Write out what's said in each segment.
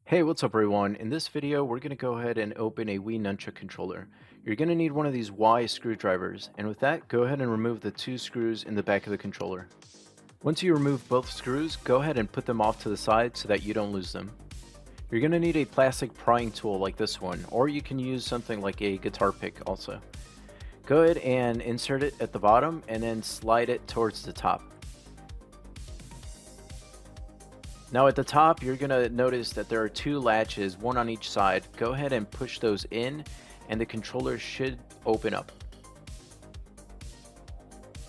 Hey, what's up everyone? In this video, we're going to go ahead and open a Wii Nunchuck controller. You're going to need one of these Y screwdrivers, and with that, go ahead and remove the two screws in the back of the controller. Once you remove both screws, go ahead and put them off to the side so that you don't lose them. You're going to need a plastic prying tool like this one, or you can use something like a guitar pick also. Go ahead and insert it at the bottom and then slide it towards the top. Now at the top, you're going to notice that there are two latches, one on each side. Go ahead and push those in and the controller should open up.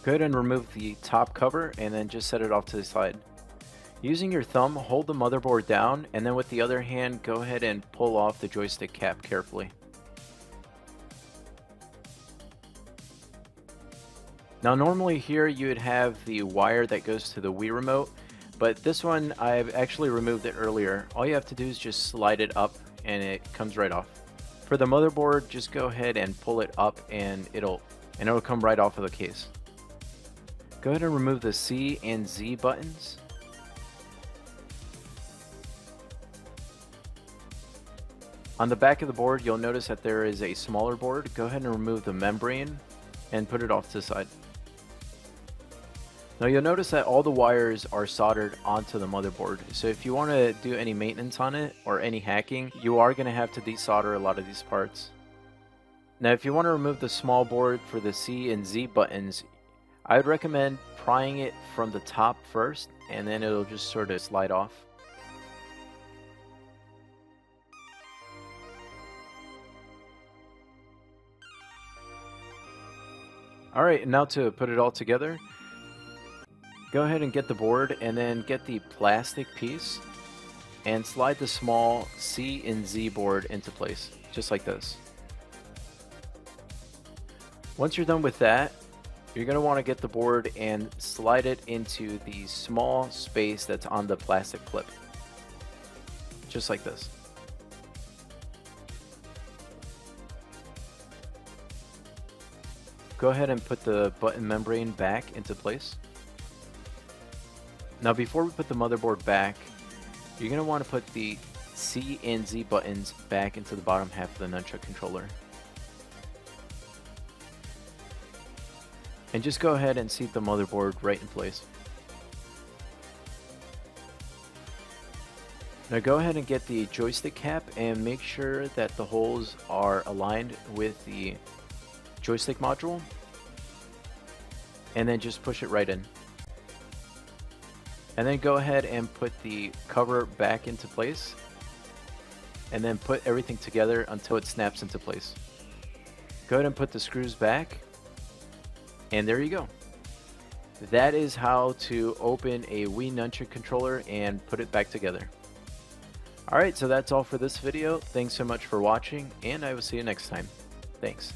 Go ahead and remove the top cover and then just set it off to the side. Using your thumb, hold the motherboard down and then with the other hand, go ahead and pull off the joystick cap carefully. Now normally here you would have the wire that goes to the Wii remote. But this one, I've actually removed it earlier. All you have to do is just slide it up and it comes right off. For the motherboard, just go ahead and pull it up and it'll come right off of the case. Go ahead and remove the C and Z buttons. On the back of the board, you'll notice that there is a smaller board. Go ahead and remove the membrane and put it off to the side. Now you'll notice that all the wires are soldered onto the motherboard, so if you want to do any maintenance on it or any hacking, you are going to have to desolder a lot of these parts. Now if you want to remove the small board for the C and Z buttons, I would recommend prying it from the top first and then it'll just sort of slide off. Alright, now to put it all together, go ahead and get the board and then get the plastic piece and slide the small C and Z board into place, just like this. Once you're done with that, you're going to want to get the board and slide it into the small space that's on the plastic clip, just like this. Go ahead and put the button membrane back into place. Now before we put the motherboard back, you're going to want to put the C and Z buttons back into the bottom half of the Nunchuck controller. And just go ahead and seat the motherboard right in place. Now go ahead and get the joystick cap and make sure that the holes are aligned with the joystick module. And then just push it right in. And then go ahead and put the cover back into place and then put everything together until it snaps into place. Go ahead and put the screws back and there you go. That is how to open a Wii Nunchuck controller and put it back together. Alright, so that's all for this video. Thanks so much for watching and I will see you next time. Thanks.